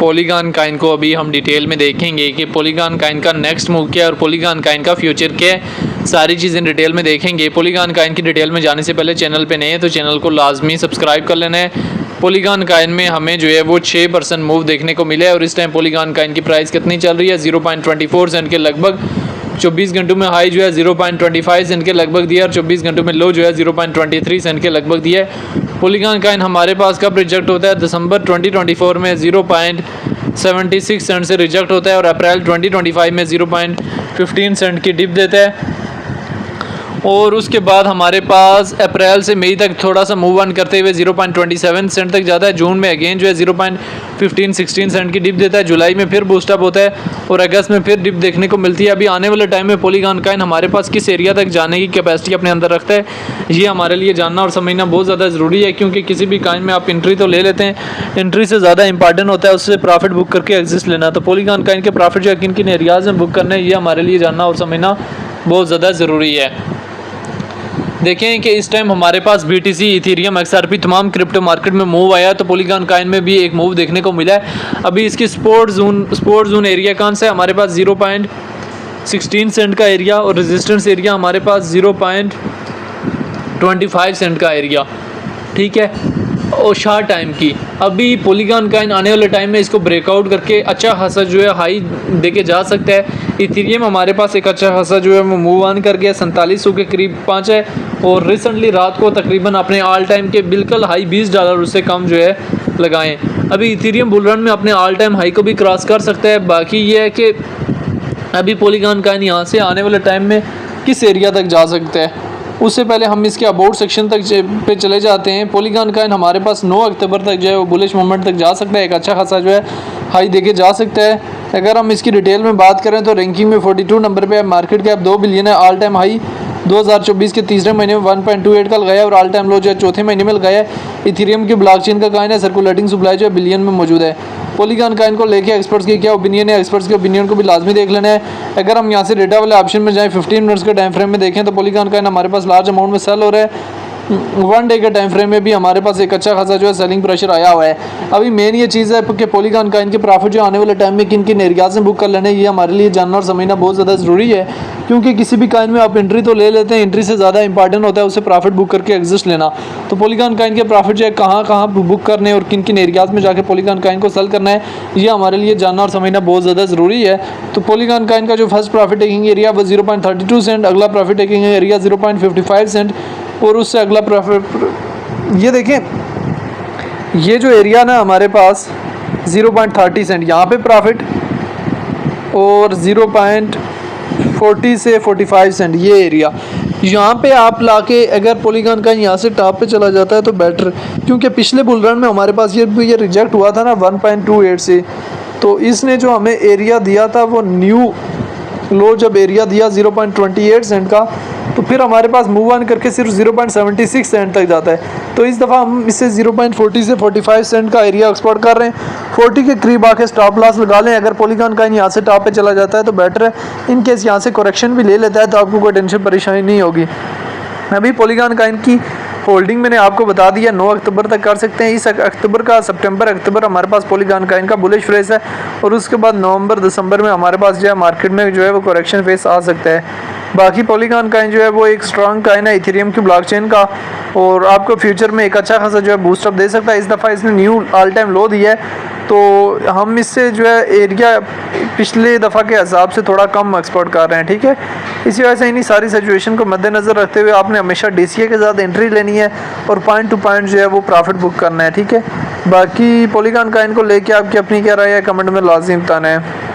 Polygon Kine को अभी हम डिटेल में देखेंगे कि पॉलीगॉन काइन का नेक्स्ट मूव क्या है और पॉलीगॉन काइन का फ्यूचर क्या है, सारी चीज़ें डिटेल में देखेंगे। पॉलीगॉन काइन की डिटेल में जाने से पहले चैनल पे नए हैं तो चैनल को लाजमी सब्सक्राइब कर लेना है। पॉलीगॉन काइन में हमें जो है वो 6% मूव देखने को मिला है और इस टाइम पॉलीगॉन काइन की प्राइस कितनी चल रही है, 0.24 सेंट के लगभग। 24 घंटों में हाई जो है 0.25 सेंट के लगभग दिया और 24 घंटों में लो जो है 0.23 सेंट के लगभग दिया है। पॉलीगॉन काइन हमारे पास कब रिजेक्ट होता है, दिसंबर 2024 में 0.76 सेंट से रिजेक्ट होता है और अप्रैल 2025 में 0.15 सेंट की डिप देता है और उसके बाद हमारे पास अप्रैल से मई तक थोड़ा सा मूव ऑन करते हुए 0.27 सेंट तक जाता है। जून में अगेन जो है 0.15-16 सेंट की डिप देता है। जुलाई में फिर बूस्टअप होता है और अगस्त में फिर डिप देखने को मिलती है। अभी आने वाले टाइम में पॉलीगॉन काइन हमारे पास किस एरिया तक जाने की कैपेसिटी अपने अंदर रखता है, ये हमारे लिए जानना और समझना बहुत ज़्यादा ज़रूरी है, क्योंकि किसी भी काइन में आप एंट्री तो ले लेते हैं, एंट्री से ज़्यादा इंपॉर्टेंट होता है उससे प्रॉफिट बुक करके एग्जिस्ट लेना। तो पॉलीगॉन काइन के प्रॉफिट जो है किन किन एरियाज़ में बुक करना है, ये हमारे लिए जानना और समझना बहुत ज़्यादा ज़रूरी है। देखें कि इस टाइम हमारे पास BTC, इथेरियम, XRP तमाम क्रिप्टो मार्केट में मूव आया, तो पॉलीगॉन काइन में भी एक मूव देखने को मिला है। अभी इसकी सपोर्ट जोन एरिया कौन सा है, हमारे पास 0.16 सेंट का एरिया और रेजिस्टेंस एरिया हमारे पास 0.25 सेंट का एरिया, ठीक है, और शॉर्ट टाइम की। अभी पॉलीगॉन काइन आने वाले टाइम में इसको ब्रेकआउट करके अच्छा खासा जो है हाई देके जा सकता है। इथेरियम हमारे पास एक अच्छा खासा जो है वो मूव ऑन कर गया, 4700 के करीब पहुंच है और रिसेंटली रात को तकरीबन अपने ऑल टाइम के बिल्कुल हाई $20 उससे कम जो है लगाएं। अभी इथेरियम बुल रन में अपने ऑल टाइम हाई को भी क्रॉस कर सकता है। बाकी ये है कि अभी पॉलीगॉन काइन यहाँ से आने वाले टाइम में किस एरिया तक जा सकता है, उससे पहले हम इसके अबाउट सेक्शन तक पे चले जाते हैं। पॉलीगॉन काइन हमारे पास 9 अक्टूबर तक जो है वो बुलिश मोमेंट तक जा सकता है, एक अच्छा खासा जो है हाई देके जा सकता है। अगर हम इसकी डिटेल में बात करें तो रैंकिंग में 42 नंबर पे है, मार्केट कैप 2 बिलियन है, ऑल टाइम हाई 2024 के तीसरे महीने में 1.28 का लगाया और ऑल टाइम लो जो है चौथे महीने में लगाया। इथेरियम की ब्लॉकचेन का काइन है, सर्कुलेटिंग सप्लाई जो है बिलियन में मौजूद है। पॉलीगॉन काइन को लेके एक्सपर्ट्स की क्या ओपिनियन है, एक्सपर्ट्स के ओपिनियन को भी लाजमी देख लेना है। अगर हम यहाँ से डेटा वाले ऑप्शन में जाएँ 15 मिनट्स के टाइम फ्रेम में देखें तो पॉलीगॉन काइन हमारे पास लार्ज अमाउंट में सेल हो रहा है। 1 डे के टाइम फ्रेम में भी हमारे पास एक अच्छा खासा जो है सेलिंग प्रेशर आया हुआ है। अभी मेन ये चीज़ है कि पॉलीगॉन काइन के प्रॉफिट जो आने वाले टाइम में किन किन एरियाज में बुक कर लेने, ये हमारे लिए जानना और समझना बहुत ज़्यादा ज़रूरी है, क्योंकि किसी भी काइन में आप एंट्री तो ले लेते हैं, एंट्री से ज़्यादा इंपॉर्टेंट होता है उससे प्रॉफिट बुक करके एग्जिस्ट लेना। तो पॉलीगॉन काइन के प्रॉफिट जो है कहाँ बुक करने और किन किन एरियाज में जाके पॉलीगॉन काइन को सेल करना है, ये हमारे लिए जानना और समझना बहुत ज़्यादा ज़रूरी है। तो पॉलीगॉन काइन का जो फर्स्ट प्रॉफिट टेकिंग एरिया वो 0.32 सेंट, अगला प्रॉफिट टेकिंग एरिया 0.55 सेंट और उससे अगला प्रॉफिट ये देखें, ये जो एरिया ना हमारे पास 0.30 सेंट यहाँ पे प्रॉफिट और 0.40 से 45 सेंट ये एरिया, यहाँ पे आप लाके अगर पॉलीगॉन का यहाँ से टॉप पे चला जाता है तो बेटर, क्योंकि पिछले बुल रन में हमारे पास ये रिजेक्ट हुआ था ना 1.28 से, तो इसने जो हमें एरिया दिया था वो न्यू लो जब एरिया दिया 0.28 सेंट का, तो फिर हमारे पास मूव ऑन करके सिर्फ 0.76 सेंट तक जाता है। तो इस दफ़ा हम इससे 0.40 से 45 सेंट का एरिया एक्सपोर्ट कर रहे हैं। 40 के करीब आके स्टॉप लॉस लगा लें। अगर पॉलीगॉन काइन यहाँ से टॉप पे चला जाता है तो बेटर है, इन केस यहाँ से करेक्शन भी ले लेता है तो आपको कोई टेंशन परेशानी नहीं होगी। अभी पॉलीगॉन काइन की होल्डिंग मैंने आपको बता दिया 9 अक्टूबर तक कर सकते हैं। इस अक्टूबर का अक्टूबर हमारे पास पॉलीगॉन काइन का बुलिश फेस है और उसके बाद नवंबर दिसंबर में हमारे पास जो है मार्केट में जो है वो करेक्शन फेस आ सकता है। बाकी पॉलीगॉन काइन जो है वो एक स्ट्रॉन्ग काइन है इथेरियम की ब्लॉकचेन का और आपको फ्यूचर में एक अच्छा खासा जो है बूस्टअप दे सकता है। इस दफ़ा इसने न्यू ऑल टाइम लो दिया है तो हम इससे जो है एरिया पिछले दफ़ा के हिसाब से थोड़ा कम एक्सपोर्ट कर रहे हैं, ठीक है। इसी वजह से इन्हीं सारी सिचुएशन को मद्देनज़र रखते हुए आपने हमेशा DCA के साथ एंट्री लेनी है और पॉइंट टू पॉइंट जो है वो प्रॉफिट बुक करना है, ठीक है। बाकी पॉलीगॉन काइन को लेके आपकी अपनी क्या राय है कमेंट में लाजिम बताना है।